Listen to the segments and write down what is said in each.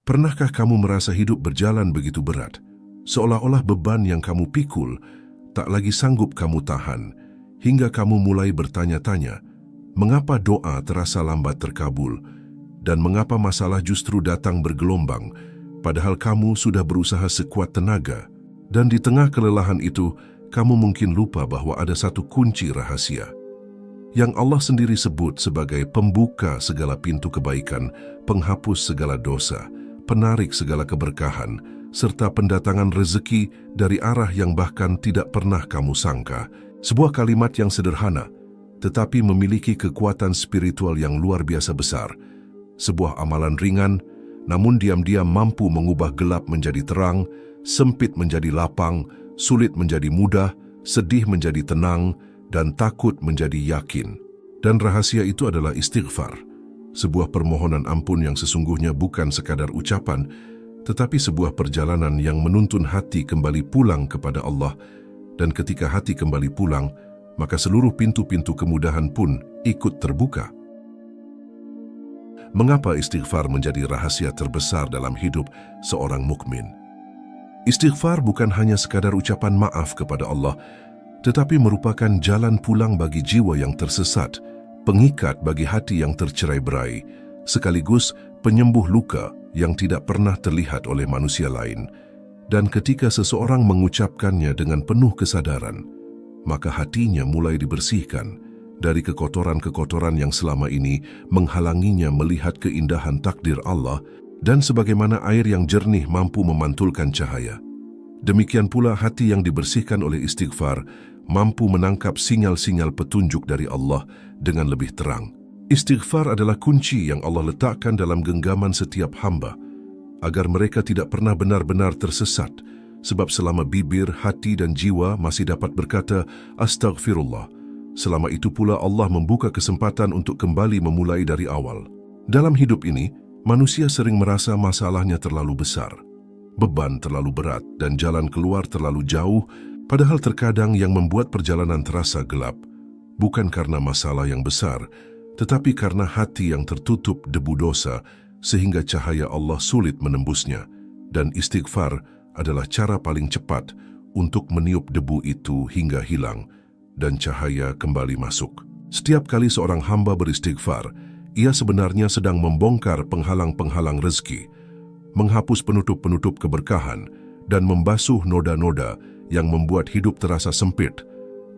Pernahkah kamu merasa hidup berjalan begitu berat, seolah-olah beban yang kamu pikul tak lagi sanggup kamu tahan, hingga kamu mulai bertanya-tanya, mengapa doa terasa lambat terkabul, dan mengapa masalah justru datang bergelombang, padahal kamu sudah berusaha sekuat tenaga, dan di tengah kelelahan itu, kamu mungkin lupa bahwa ada satu kunci rahasia yang Allah sendiri sebut sebagai pembuka segala pintu kebaikan, penghapus segala dosa, penarik segala keberkahan, serta pendatangan rezeki dari arah yang bahkan tidak pernah kamu sangka. Sebuah kalimat yang sederhana, tetapi memiliki kekuatan spiritual yang luar biasa besar. Sebuah amalan ringan, namun diam-diam mampu mengubah gelap menjadi terang, sempit menjadi lapang, sulit menjadi mudah, sedih menjadi tenang, dan takut menjadi yakin. Dan rahasia itu adalah istighfar, sebuah permohonan ampun yang sesungguhnya bukan sekadar ucapan, tetapi sebuah perjalanan yang menuntun hati kembali pulang kepada Allah. Dan ketika hati kembali pulang, maka seluruh pintu-pintu kemudahan pun ikut terbuka. Mengapa istighfar menjadi rahasia terbesar dalam hidup seorang mukmin? Istighfar bukan hanya sekadar ucapan maaf kepada Allah, tetapi merupakan jalan pulang bagi jiwa yang tersesat, pengikat bagi hati yang tercerai-berai, sekaligus penyembuh luka yang tidak pernah terlihat oleh manusia lain. Dan ketika seseorang mengucapkannya dengan penuh kesadaran, maka hatinya mulai dibersihkan dari kekotoran-kekotoran yang selama ini menghalanginya melihat keindahan takdir Allah, dan sebagaimana air yang jernih mampu memantulkan cahaya, demikian pula hati yang dibersihkan oleh istighfar mampu menangkap sinyal-sinyal petunjuk dari Allah dengan lebih terang. Istighfar adalah kunci yang Allah letakkan dalam genggaman setiap hamba, agar mereka tidak pernah benar-benar tersesat, sebab selama bibir, hati dan jiwa masih dapat berkata, Astaghfirullah, selama itu pula Allah membuka kesempatan untuk kembali memulai dari awal. Dalam hidup ini, manusia sering merasa masalahnya terlalu besar, beban terlalu berat, dan jalan keluar terlalu jauh. Padahal terkadang yang membuat perjalanan terasa gelap bukan karena masalah yang besar, tetapi karena hati yang tertutup debu dosa sehingga cahaya Allah sulit menembusnya. Dan istighfar adalah cara paling cepat untuk meniup debu itu hingga hilang dan cahaya kembali masuk. Setiap kali seorang hamba beristighfar, ia sebenarnya sedang membongkar penghalang-penghalang rezeki, menghapus penutup-penutup keberkahan, dan membasuh noda-noda yang membuat hidup terasa sempit,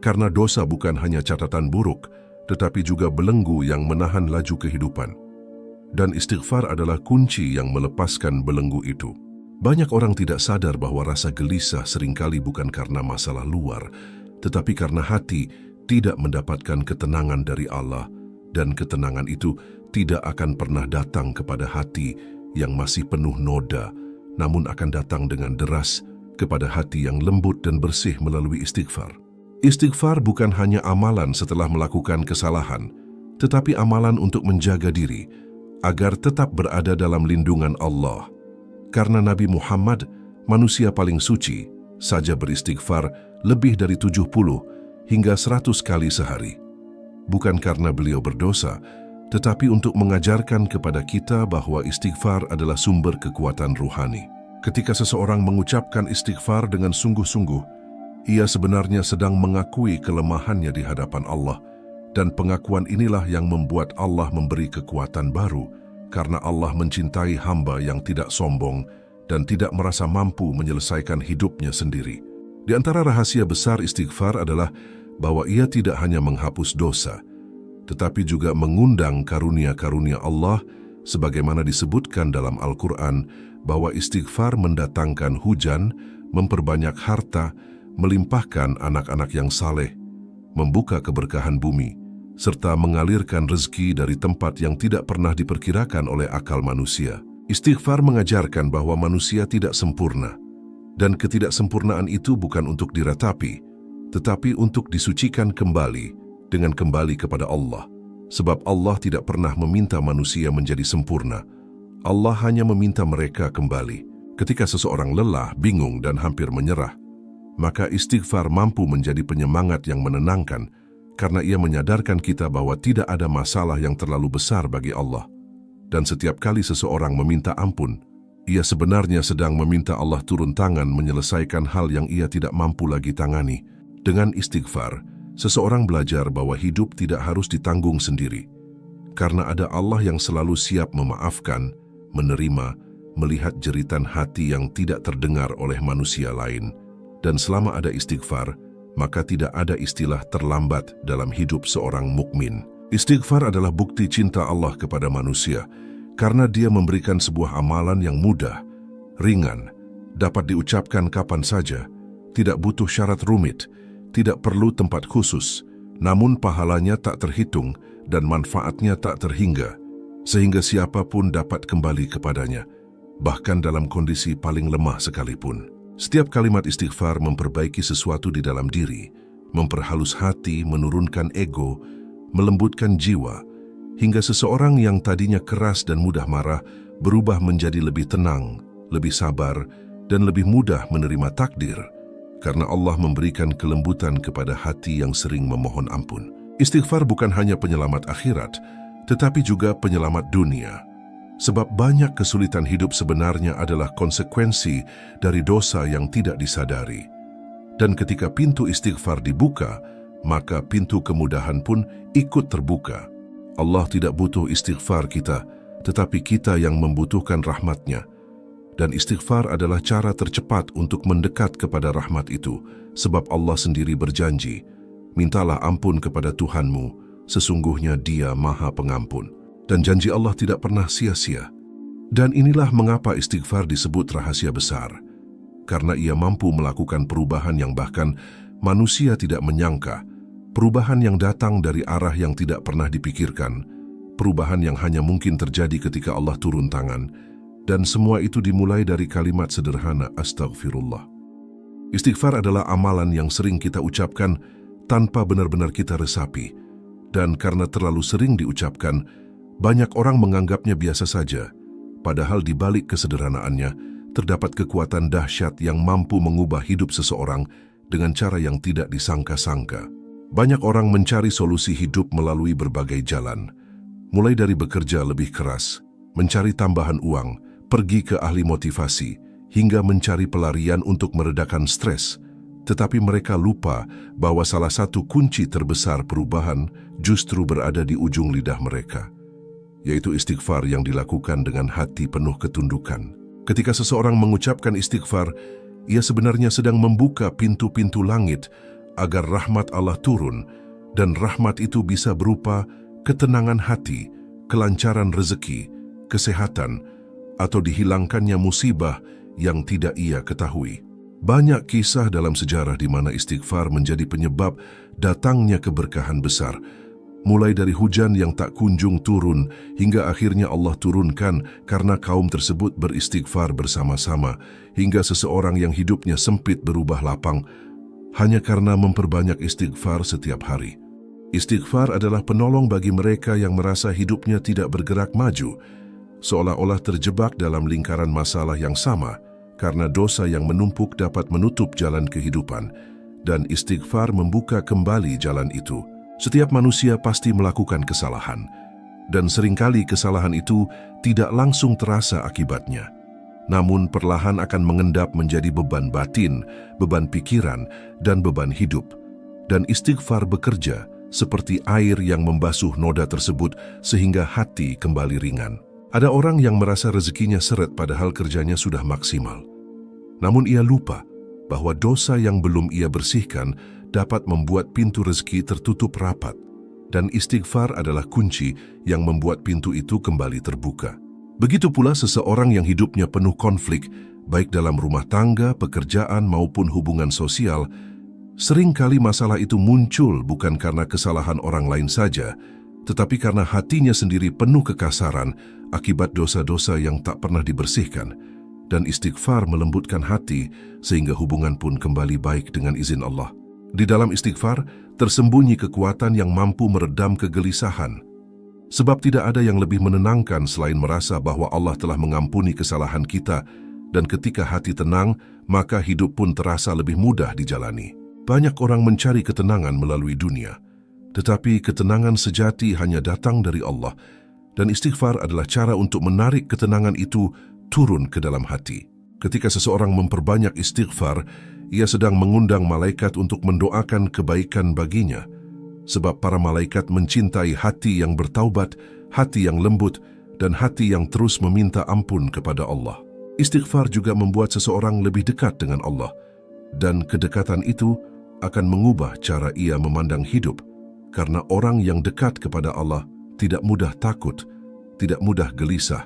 karena dosa bukan hanya catatan buruk, tetapi juga belenggu yang menahan laju kehidupan. Dan istighfar adalah kunci yang melepaskan belenggu itu. Banyak orang tidak sadar bahwa rasa gelisah seringkali bukan karena masalah luar, tetapi karena hati tidak mendapatkan ketenangan dari Allah, dan ketenangan itu tidak akan pernah datang kepada hati yang masih penuh noda, namun akan datang dengan deras kepada hati yang lembut dan bersih melalui istighfar. Istighfar bukan hanya amalan setelah melakukan kesalahan, tetapi amalan untuk menjaga diri agar tetap berada dalam lindungan Allah. Karena Nabi Muhammad, manusia paling suci, saja beristighfar lebih dari 70 hingga 100 kali sehari. Bukan karena beliau berdosa, tetapi untuk mengajarkan kepada kita bahwa istighfar adalah sumber kekuatan ruhani. Ketika seseorang mengucapkan istighfar dengan sungguh-sungguh, ia sebenarnya sedang mengakui kelemahannya di hadapan Allah, dan pengakuan inilah yang membuat Allah memberi kekuatan baru, karena Allah mencintai hamba yang tidak sombong dan tidak merasa mampu menyelesaikan hidupnya sendiri. Di antara rahasia besar istighfar adalah bahwa ia tidak hanya menghapus dosa, tetapi juga mengundang karunia-karunia Allah, sebagaimana disebutkan dalam Al-Quran, bahwa istighfar mendatangkan hujan, memperbanyak harta, melimpahkan anak-anak yang saleh, membuka keberkahan bumi, serta mengalirkan rezeki dari tempat yang tidak pernah diperkirakan oleh akal manusia. Istighfar mengajarkan bahwa manusia tidak sempurna, dan ketidaksempurnaan itu bukan untuk diratapi, tetapi untuk disucikan kembali dengan kembali kepada Allah. Sebab Allah tidak pernah meminta manusia menjadi sempurna, Allah hanya meminta mereka kembali. Ketika seseorang lelah, bingung, dan hampir menyerah, maka istighfar mampu menjadi penyemangat yang menenangkan, karena ia menyadarkan kita bahwa tidak ada masalah yang terlalu besar bagi Allah. Dan setiap kali seseorang meminta ampun, Ia sebenarnya sedang meminta Allah turun tangan menyelesaikan hal yang ia tidak mampu lagi tangani. Dengan istighfar, seseorang belajar bahwa hidup tidak harus ditanggung sendiri. Karena ada Allah yang selalu siap memaafkan, menerima, melihat jeritan hati yang tidak terdengar oleh manusia lain. Dan selama ada istighfar, maka tidak ada istilah terlambat dalam hidup seorang mukmin. Istighfar adalah bukti cinta Allah kepada manusia, karena Dia memberikan sebuah amalan yang mudah, ringan, dapat diucapkan kapan saja, tidak butuh syarat rumit, tidak perlu tempat khusus, namun pahalanya tak terhitung dan manfaatnya tak terhingga, sehingga siapapun dapat kembali kepadanya, bahkan dalam kondisi paling lemah sekalipun. Setiap kalimat istighfar memperbaiki sesuatu di dalam diri, memperhalus hati, menurunkan ego, melembutkan jiwa, hingga seseorang yang tadinya keras dan mudah marah berubah menjadi lebih tenang, lebih sabar, dan lebih mudah menerima takdir, karena Allah memberikan kelembutan kepada hati yang sering memohon ampun. Istighfar bukan hanya penyelamat akhirat, tetapi juga penyelamat dunia. Sebab banyak kesulitan hidup sebenarnya adalah konsekuensi dari dosa yang tidak disadari. Dan ketika pintu istighfar dibuka, maka pintu kemudahan pun ikut terbuka. Allah tidak butuh istighfar kita, tetapi kita yang membutuhkan rahmat-Nya. Dan istighfar adalah cara tercepat untuk mendekat kepada rahmat itu, sebab Allah sendiri berjanji, mintalah ampun kepada Tuhanmu, sesungguhnya Dia Maha Pengampun. Dan janji Allah tidak pernah sia-sia. Dan inilah mengapa istighfar disebut rahasia besar, karena ia mampu melakukan perubahan yang bahkan manusia tidak menyangka, perubahan yang datang dari arah yang tidak pernah dipikirkan, perubahan yang hanya mungkin terjadi ketika Allah turun tangan, dan semua itu dimulai dari kalimat sederhana Astaghfirullah. Istighfar adalah amalan yang sering kita ucapkan tanpa benar-benar kita resapi, dan karena terlalu sering diucapkan, banyak orang menganggapnya biasa saja, padahal di balik kesederhanaannya terdapat kekuatan dahsyat yang mampu mengubah hidup seseorang dengan cara yang tidak disangka-sangka. Banyak orang mencari solusi hidup melalui berbagai jalan, mulai dari bekerja lebih keras, mencari tambahan uang, pergi ke ahli motivasi, hingga mencari pelarian untuk meredakan stres. Tetapi mereka lupa bahwa salah satu kunci terbesar perubahan justru berada di ujung lidah mereka, yaitu istighfar yang dilakukan dengan hati penuh ketundukan. Ketika seseorang mengucapkan istighfar, ia sebenarnya sedang membuka pintu-pintu langit agar rahmat Allah turun, dan rahmat itu bisa berupa ketenangan hati, kelancaran rezeki, kesehatan, atau dihilangkannya musibah yang tidak ia ketahui. Banyak kisah dalam sejarah di mana istighfar menjadi penyebab datangnya keberkahan besar, mulai dari hujan yang tak kunjung turun hingga akhirnya Allah turunkan karena kaum tersebut beristighfar bersama-sama, hingga seseorang yang hidupnya sempit berubah lapang hanya karena memperbanyak istighfar setiap hari. Istighfar adalah penolong bagi mereka yang merasa hidupnya tidak bergerak maju, seolah-olah terjebak dalam lingkaran masalah yang sama, karena dosa yang menumpuk dapat menutup jalan kehidupan, dan istighfar membuka kembali jalan itu. Setiap manusia pasti melakukan kesalahan, dan seringkali kesalahan itu tidak langsung terasa akibatnya. Namun perlahan akan mengendap menjadi beban batin, beban pikiran, dan beban hidup. Dan istighfar bekerja seperti air yang membasuh noda tersebut sehingga hati kembali ringan. Ada orang yang merasa rezekinya seret padahal kerjanya sudah maksimal. Namun ia lupa bahwa dosa yang belum ia bersihkan dapat membuat pintu rezeki tertutup rapat. Dan istighfar adalah kunci yang membuat pintu itu kembali terbuka. Begitu pula seseorang yang hidupnya penuh konflik, baik dalam rumah tangga, pekerjaan, maupun hubungan sosial. Seringkali masalah itu muncul bukan karena kesalahan orang lain saja, tetapi karena hatinya sendiri penuh kekasaran akibat dosa-dosa yang tak pernah dibersihkan. Dan istighfar melembutkan hati sehingga hubungan pun kembali baik dengan izin Allah. Di dalam istighfar tersembunyi kekuatan yang mampu meredam kegelisahan. Sebab tidak ada yang lebih menenangkan selain merasa bahwa Allah telah mengampuni kesalahan kita, dan ketika hati tenang, maka hidup pun terasa lebih mudah dijalani. Banyak orang mencari ketenangan melalui dunia, tetapi ketenangan sejati hanya datang dari Allah, dan istighfar adalah cara untuk menarik ketenangan itu turun ke dalam hati. Ketika seseorang memperbanyak istighfar, ia sedang mengundang malaikat untuk mendoakan kebaikan baginya. Sebab para malaikat mencintai hati yang bertaubat, hati yang lembut, dan hati yang terus meminta ampun kepada Allah. Istighfar juga membuat seseorang lebih dekat dengan Allah, dan kedekatan itu akan mengubah cara ia memandang hidup, karena orang yang dekat kepada Allah tidak mudah takut, tidak mudah gelisah,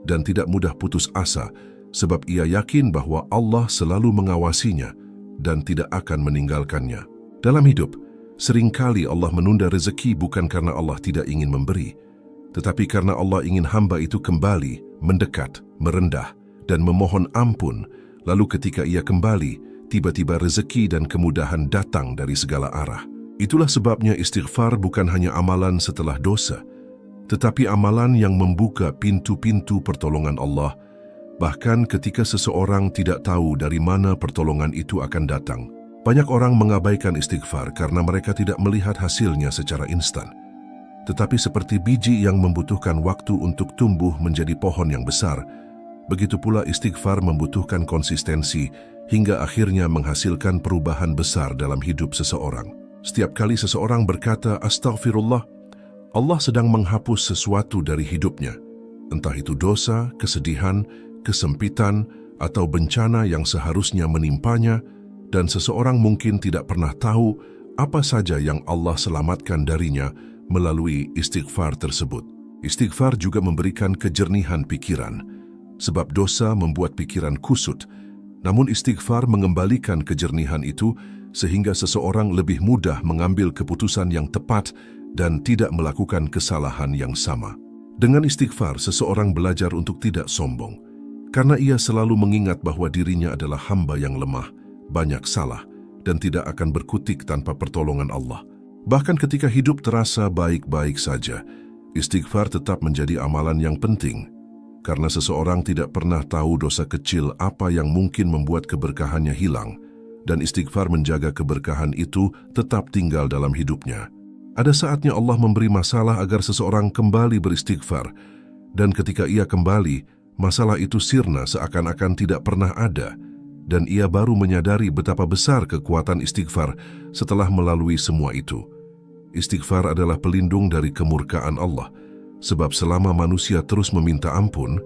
dan tidak mudah putus asa, sebab ia yakin bahwa Allah selalu mengawasinya dan tidak akan meninggalkannya. Dalam hidup, seringkali Allah menunda rezeki bukan karena Allah tidak ingin memberi, tetapi karena Allah ingin hamba itu kembali, mendekat, merendah, dan memohon ampun. Lalu ketika ia kembali, tiba-tiba rezeki dan kemudahan datang dari segala arah. Itulah sebabnya istighfar bukan hanya amalan setelah dosa, tetapi amalan yang membuka pintu-pintu pertolongan Allah, bahkan ketika seseorang tidak tahu dari mana pertolongan itu akan datang. Banyak orang mengabaikan istighfar karena mereka tidak melihat hasilnya secara instan. Tetapi seperti biji yang membutuhkan waktu untuk tumbuh menjadi pohon yang besar, begitu pula istighfar membutuhkan konsistensi hingga akhirnya menghasilkan perubahan besar dalam hidup seseorang. Setiap kali seseorang berkata "Astaghfirullah", Allah sedang menghapus sesuatu dari hidupnya, entah itu dosa, kesedihan, kesempitan, atau bencana yang seharusnya menimpanya, dan seseorang mungkin tidak pernah tahu apa saja yang Allah selamatkan darinya melalui istighfar tersebut. Istighfar juga memberikan kejernihan pikiran, sebab dosa membuat pikiran kusut, namun istighfar mengembalikan kejernihan itu sehingga seseorang lebih mudah mengambil keputusan yang tepat dan tidak melakukan kesalahan yang sama. Dengan istighfar, seseorang belajar untuk tidak sombong, karena ia selalu mengingat bahwa dirinya adalah hamba yang lemah, banyak salah, dan tidak akan berkutik tanpa pertolongan Allah. Bahkan ketika hidup terasa baik-baik saja, istighfar tetap menjadi amalan yang penting, karena seseorang tidak pernah tahu dosa kecil apa yang mungkin membuat keberkahannya hilang, dan istighfar menjaga keberkahan itu tetap tinggal dalam hidupnya. Ada saatnya Allah memberi masalah agar seseorang kembali beristighfar, dan ketika ia kembali, masalah itu sirna seakan-akan tidak pernah ada, dan ia baru menyadari betapa besar kekuatan istighfar setelah melalui semua itu. Istighfar adalah pelindung dari kemurkaan Allah, sebab selama manusia terus meminta ampun,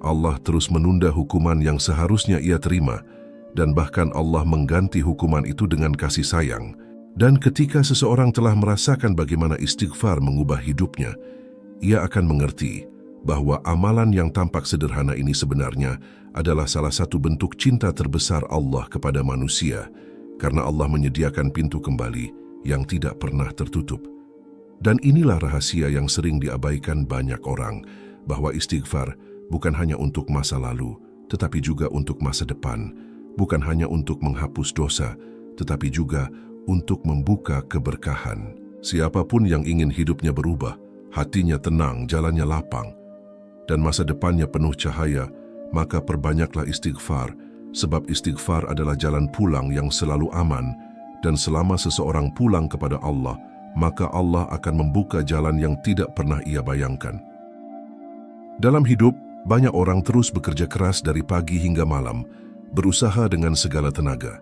Allah terus menunda hukuman yang seharusnya ia terima, dan bahkan Allah mengganti hukuman itu dengan kasih sayang. Dan ketika seseorang telah merasakan bagaimana istighfar mengubah hidupnya, ia akan mengerti bahwa amalan yang tampak sederhana ini sebenarnya adalah salah satu bentuk cinta terbesar Allah kepada manusia, karena Allah menyediakan pintu kembali yang tidak pernah tertutup. Dan inilah rahasia yang sering diabaikan banyak orang, bahwa istighfar bukan hanya untuk masa lalu, tetapi juga untuk masa depan, bukan hanya untuk menghapus dosa, tetapi juga untuk membuka keberkahan. Siapapun yang ingin hidupnya berubah, hatinya tenang, jalannya lapang, dan masa depannya penuh cahaya, maka perbanyaklah istighfar, sebab istighfar adalah jalan pulang yang selalu aman, dan selama seseorang pulang kepada Allah, maka Allah akan membuka jalan yang tidak pernah ia bayangkan. Dalam hidup, banyak orang terus bekerja keras dari pagi hingga malam, berusaha dengan segala tenaga.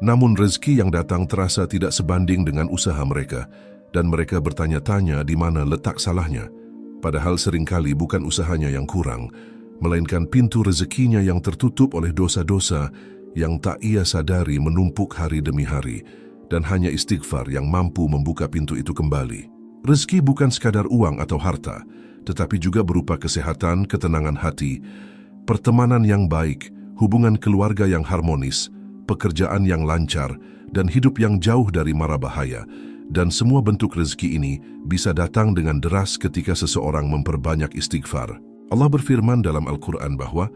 Namun rezeki yang datang terasa tidak sebanding dengan usaha mereka, dan mereka bertanya-tanya di mana letak salahnya. Padahal seringkali bukan usahanya yang kurang, melainkan pintu rezekinya yang tertutup oleh dosa-dosa yang tak ia sadari menumpuk hari demi hari, dan hanya istighfar yang mampu membuka pintu itu kembali. Rezeki bukan sekadar uang atau harta, tetapi juga berupa kesehatan, ketenangan hati, pertemanan yang baik, hubungan keluarga yang harmonis, pekerjaan yang lancar, dan hidup yang jauh dari mara bahaya. Dan semua bentuk rezeki ini bisa datang dengan deras ketika seseorang memperbanyak istighfar. Allah berfirman dalam Al-Quran bahwa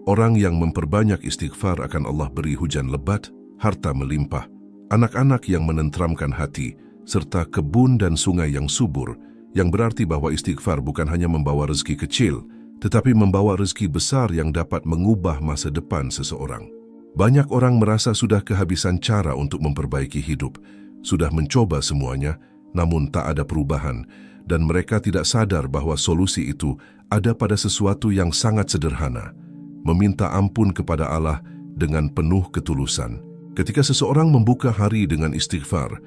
orang yang memperbanyak istighfar akan Allah beri hujan lebat, harta melimpah, anak-anak yang menentramkan hati, serta kebun dan sungai yang subur, yang berarti bahwa istighfar bukan hanya membawa rezeki kecil, tetapi membawa rezeki besar yang dapat mengubah masa depan seseorang. Banyak orang merasa sudah kehabisan cara untuk memperbaiki hidup, sudah mencoba semuanya, namun tak ada perubahan, dan mereka tidak sadar bahwa solusi itu ada pada sesuatu yang sangat sederhana, meminta ampun kepada Allah dengan penuh ketulusan. Ketika seseorang membuka hari dengan istighfar,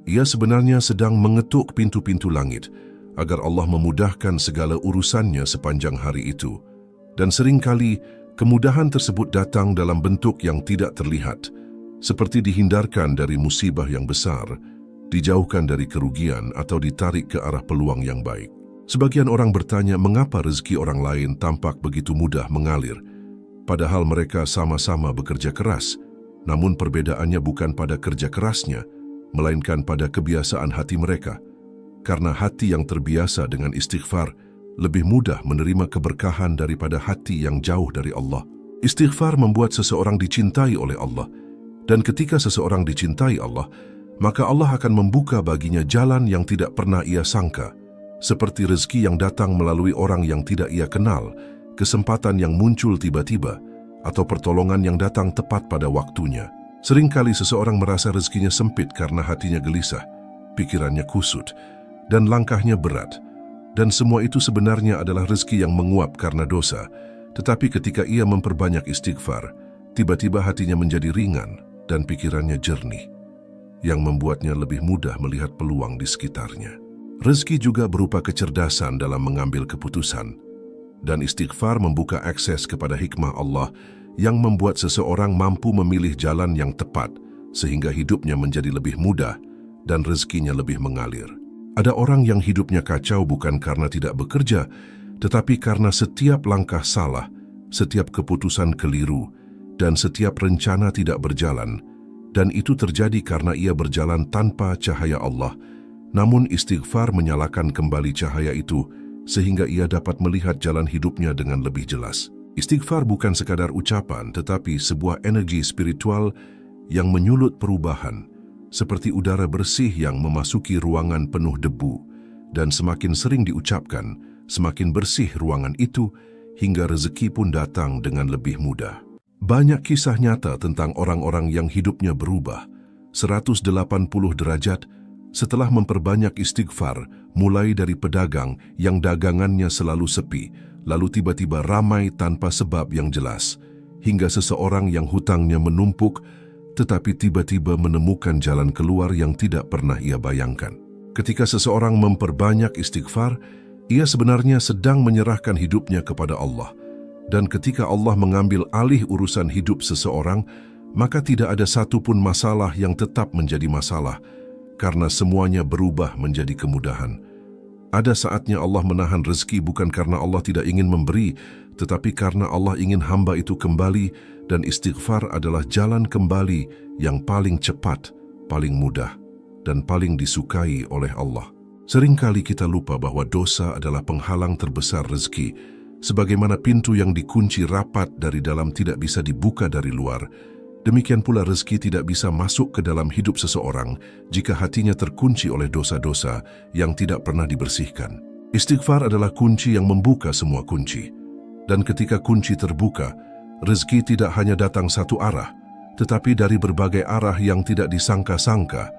ia sebenarnya sedang mengetuk pintu-pintu langit agar Allah memudahkan segala urusannya sepanjang hari itu. Dan seringkali kemudahan tersebut datang dalam bentuk yang tidak terlihat, seperti dihindarkan dari musibah yang besar, dijauhkan dari kerugian atau ditarik ke arah peluang yang baik. Sebagian orang bertanya mengapa rezeki orang lain tampak begitu mudah mengalir, padahal mereka sama-sama bekerja keras, namun perbedaannya bukan pada kerja kerasnya, melainkan pada kebiasaan hati mereka. Karena hati yang terbiasa dengan istighfar lebih mudah menerima keberkahan daripada hati yang jauh dari Allah. Istighfar membuat seseorang dicintai oleh Allah, dan ketika seseorang dicintai Allah, maka Allah akan membuka baginya jalan yang tidak pernah ia sangka, seperti rezeki yang datang melalui orang yang tidak ia kenal, kesempatan yang muncul tiba-tiba, atau pertolongan yang datang tepat pada waktunya. Seringkali seseorang merasa rezekinya sempit karena hatinya gelisah, pikirannya kusut, dan langkahnya berat. Dan semua itu sebenarnya adalah rezeki yang menguap karena dosa. Tetapi ketika ia memperbanyak istighfar, tiba-tiba hatinya menjadi ringan dan pikirannya jernih, yang membuatnya lebih mudah melihat peluang di sekitarnya. Rezeki juga berupa kecerdasan dalam mengambil keputusan, dan istighfar membuka akses kepada hikmah Allah yang membuat seseorang mampu memilih jalan yang tepat sehingga hidupnya menjadi lebih mudah dan rezekinya lebih mengalir. Ada orang yang hidupnya kacau bukan karena tidak bekerja, tetapi karena setiap langkah salah, setiap keputusan keliru, dan setiap rencana tidak berjalan, dan itu terjadi karena ia berjalan tanpa cahaya Allah. Namun istighfar menyalakan kembali cahaya itu, sehingga ia dapat melihat jalan hidupnya dengan lebih jelas. Istighfar bukan sekadar ucapan, tetapi sebuah energi spiritual yang menyulut perubahan, seperti udara bersih yang memasuki ruangan penuh debu, dan semakin sering diucapkan, semakin bersih ruangan itu, hingga rezeki pun datang dengan lebih mudah. Banyak kisah nyata tentang orang-orang yang hidupnya berubah 180 derajat setelah memperbanyak istighfar, mulai dari pedagang yang dagangannya selalu sepi, lalu tiba-tiba ramai tanpa sebab yang jelas, hingga seseorang yang hutangnya menumpuk, tetapi tiba-tiba menemukan jalan keluar yang tidak pernah ia bayangkan. Ketika seseorang memperbanyak istighfar, ia sebenarnya sedang menyerahkan hidupnya kepada Allah. Dan ketika Allah mengambil alih urusan hidup seseorang, maka tidak ada satupun masalah yang tetap menjadi masalah, karena semuanya berubah menjadi kemudahan. Ada saatnya Allah menahan rezeki bukan karena Allah tidak ingin memberi, tetapi karena Allah ingin hamba itu kembali, dan istighfar adalah jalan kembali yang paling cepat, paling mudah, dan paling disukai oleh Allah. Seringkali kita lupa bahwa dosa adalah penghalang terbesar rezeki, sebagaimana pintu yang dikunci rapat dari dalam tidak bisa dibuka dari luar. Demikian pula rezeki tidak bisa masuk ke dalam hidup seseorang jika hatinya terkunci oleh dosa-dosa yang tidak pernah dibersihkan. Istighfar adalah kunci yang membuka semua kunci. Dan ketika kunci terbuka, rezeki tidak hanya datang satu arah, tetapi dari berbagai arah yang tidak disangka-sangka,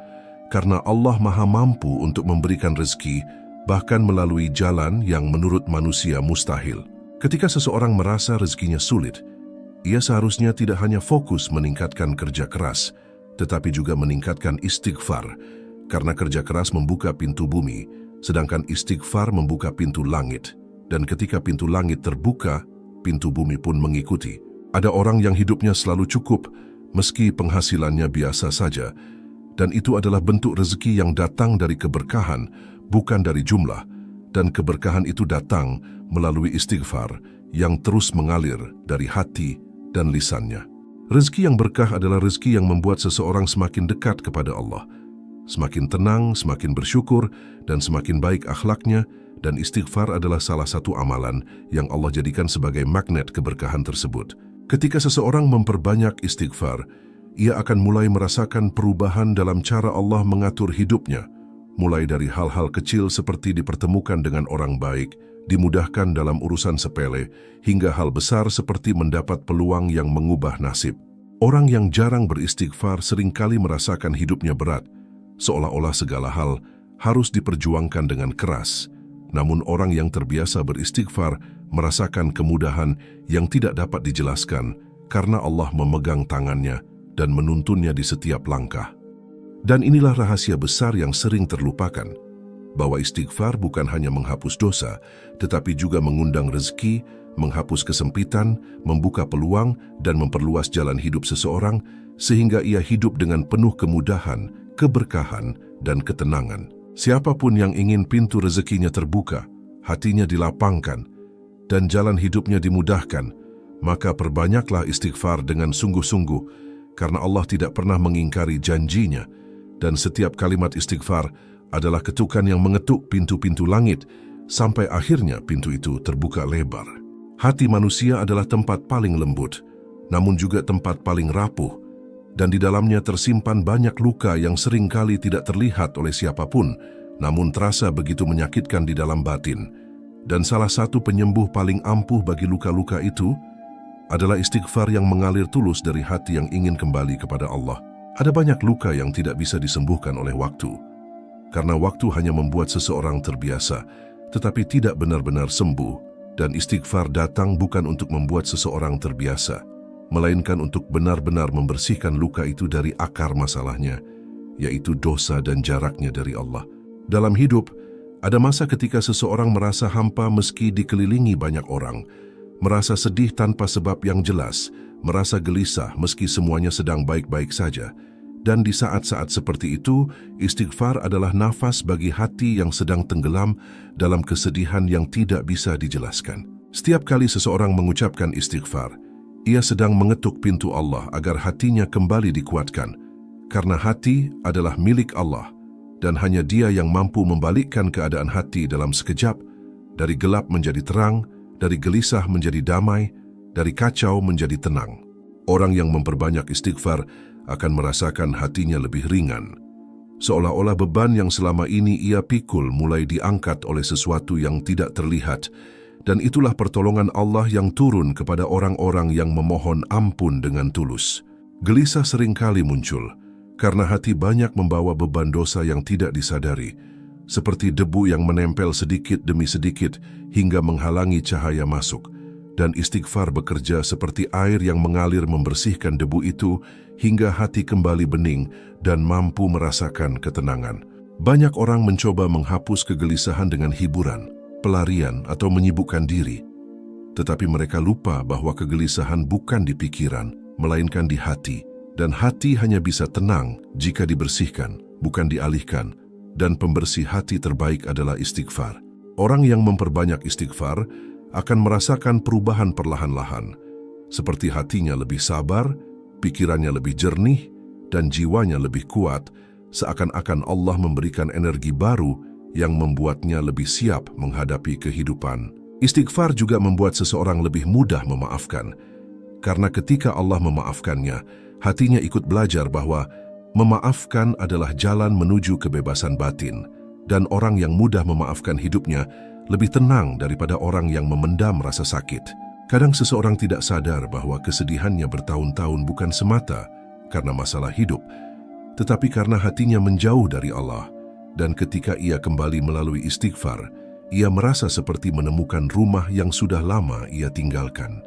karena Allah Maha Mampu untuk memberikan rezeki, bahkan melalui jalan yang menurut manusia mustahil. Ketika seseorang merasa rezekinya sulit, ia seharusnya tidak hanya fokus meningkatkan kerja keras, tetapi juga meningkatkan istighfar, karena kerja keras membuka pintu bumi, sedangkan istighfar membuka pintu langit. Dan ketika pintu langit terbuka, pintu bumi pun mengikuti. Ada orang yang hidupnya selalu cukup, meski penghasilannya biasa saja, dan itu adalah bentuk rezeki yang datang dari keberkahan, bukan dari jumlah, dan keberkahan itu datang melalui istighfar yang terus mengalir dari hati dan lisannya. Rezeki yang berkah adalah rezeki yang membuat seseorang semakin dekat kepada Allah, semakin tenang, semakin bersyukur, dan semakin baik akhlaknya, dan istighfar adalah salah satu amalan yang Allah jadikan sebagai magnet keberkahan tersebut. Ketika seseorang memperbanyak istighfar, ia akan mulai merasakan perubahan dalam cara Allah mengatur hidupnya, mulai dari hal-hal kecil seperti dipertemukan dengan orang baik, dimudahkan dalam urusan sepele, hingga hal besar seperti mendapat peluang yang mengubah nasib. Orang yang jarang beristighfar seringkali merasakan hidupnya berat, seolah-olah segala hal harus diperjuangkan dengan keras. Namun orang yang terbiasa beristighfar merasakan kemudahan yang tidak dapat dijelaskan karena Allah memegang tangannya dan menuntunnya di setiap langkah. Dan inilah rahasia besar yang sering terlupakan, bahwa istighfar bukan hanya menghapus dosa, tetapi juga mengundang rezeki, menghapus kesempitan, membuka peluang, dan memperluas jalan hidup seseorang, sehingga ia hidup dengan penuh kemudahan, keberkahan, dan ketenangan. Siapapun yang ingin pintu rezekinya terbuka, hatinya dilapangkan, dan jalan hidupnya dimudahkan, maka perbanyaklah istighfar dengan sungguh-sungguh, karena Allah tidak pernah mengingkari janjinya, dan setiap kalimat istighfar adalah ketukan yang mengetuk pintu-pintu langit, sampai akhirnya pintu itu terbuka lebar. Hati manusia adalah tempat paling lembut, namun juga tempat paling rapuh, dan di dalamnya tersimpan banyak luka yang seringkali tidak terlihat oleh siapapun, namun terasa begitu menyakitkan di dalam batin. Dan salah satu penyembuh paling ampuh bagi luka-luka itu adalah istighfar yang mengalir tulus dari hati yang ingin kembali kepada Allah. Ada banyak luka yang tidak bisa disembuhkan oleh waktu, karena waktu hanya membuat seseorang terbiasa, tetapi tidak benar-benar sembuh, dan istighfar datang bukan untuk membuat seseorang terbiasa, melainkan untuk benar-benar membersihkan luka itu dari akar masalahnya, yaitu dosa dan jaraknya dari Allah. Dalam hidup, ada masa ketika seseorang merasa hampa meski dikelilingi banyak orang, merasa sedih tanpa sebab yang jelas, merasa gelisah meski semuanya sedang baik-baik saja. Dan di saat-saat seperti itu, istighfar adalah nafas bagi hati yang sedang tenggelam dalam kesedihan yang tidak bisa dijelaskan. Setiap kali seseorang mengucapkan istighfar, ia sedang mengetuk pintu Allah agar hatinya kembali dikuatkan. Karena hati adalah milik Allah, dan hanya Dia yang mampu membalikkan keadaan hati dalam sekejap, dari gelap menjadi terang, dari gelisah menjadi damai, dari kacau menjadi tenang. Orang yang memperbanyak istighfar akan merasakan hatinya lebih ringan. Seolah-olah beban yang selama ini ia pikul mulai diangkat oleh sesuatu yang tidak terlihat, dan itulah pertolongan Allah yang turun kepada orang-orang yang memohon ampun dengan tulus. Gelisah seringkali muncul, karena hati banyak membawa beban dosa yang tidak disadari, seperti debu yang menempel sedikit demi sedikit hingga menghalangi cahaya masuk, dan istighfar bekerja seperti air yang mengalir membersihkan debu itu hingga hati kembali bening dan mampu merasakan ketenangan. Banyak orang mencoba menghapus kegelisahan dengan hiburan, pelarian, atau menyibukkan diri, tetapi mereka lupa bahwa kegelisahan bukan di pikiran, melainkan di hati, dan hati hanya bisa tenang jika dibersihkan, bukan dialihkan. Dan pembersih hati terbaik adalah istighfar. Orang yang memperbanyak istighfar akan merasakan perubahan perlahan-lahan, seperti hatinya lebih sabar, pikirannya lebih jernih, dan jiwanya lebih kuat, seakan-akan Allah memberikan energi baru yang membuatnya lebih siap menghadapi kehidupan. Istighfar juga membuat seseorang lebih mudah memaafkan, karena ketika Allah memaafkannya, hatinya ikut belajar bahwa memaafkan adalah jalan menuju kebebasan batin, dan orang yang mudah memaafkan hidupnya lebih tenang daripada orang yang memendam rasa sakit. Kadang seseorang tidak sadar bahwa kesedihannya bertahun-tahun bukan semata karena masalah hidup, tetapi karena hatinya menjauh dari Allah, dan ketika ia kembali melalui istighfar, ia merasa seperti menemukan rumah yang sudah lama ia tinggalkan.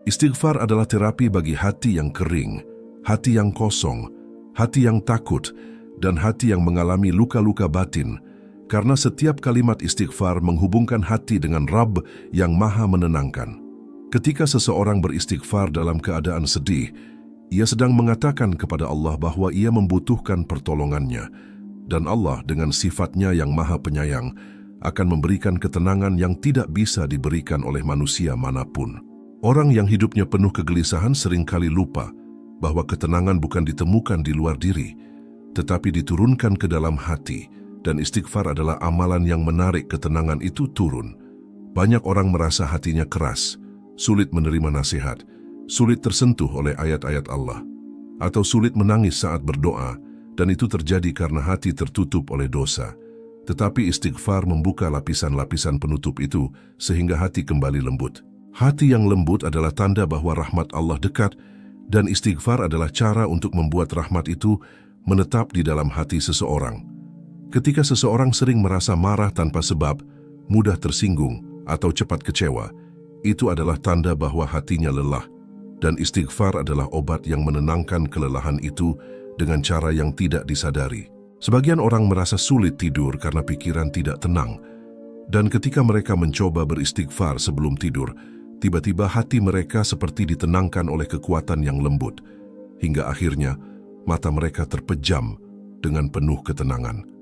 Istighfar adalah terapi bagi hati yang kering, hati yang kosong, hati yang takut, dan hati yang mengalami luka-luka batin, karena setiap kalimat istighfar menghubungkan hati dengan Rabb yang Maha Menenangkan. Ketika seseorang beristighfar dalam keadaan sedih, ia sedang mengatakan kepada Allah bahwa ia membutuhkan pertolongannya, dan Allah dengan sifatnya yang Maha Penyayang akan memberikan ketenangan yang tidak bisa diberikan oleh manusia manapun. Orang yang hidupnya penuh kegelisahan seringkali lupa bahwa ketenangan bukan ditemukan di luar diri, tetapi diturunkan ke dalam hati, dan istighfar adalah amalan yang menarik ketenangan itu turun. Banyak orang merasa hatinya keras, sulit menerima nasihat, sulit tersentuh oleh ayat-ayat Allah, atau sulit menangis saat berdoa, dan itu terjadi karena hati tertutup oleh dosa. Tetapi istighfar membuka lapisan-lapisan penutup itu sehingga hati kembali lembut. Hati yang lembut adalah tanda bahwa rahmat Allah dekat, dan istighfar adalah cara untuk membuat rahmat itu menetap di dalam hati seseorang. Ketika seseorang sering merasa marah tanpa sebab, mudah tersinggung, atau cepat kecewa, itu adalah tanda bahwa hatinya lelah, dan istighfar adalah obat yang menenangkan kelelahan itu dengan cara yang tidak disadari. Sebagian orang merasa sulit tidur karena pikiran tidak tenang, dan ketika mereka mencoba beristighfar sebelum tidur, tiba-tiba hati mereka seperti ditenangkan oleh kekuatan yang lembut, hingga akhirnya mata mereka terpejam dengan penuh ketenangan.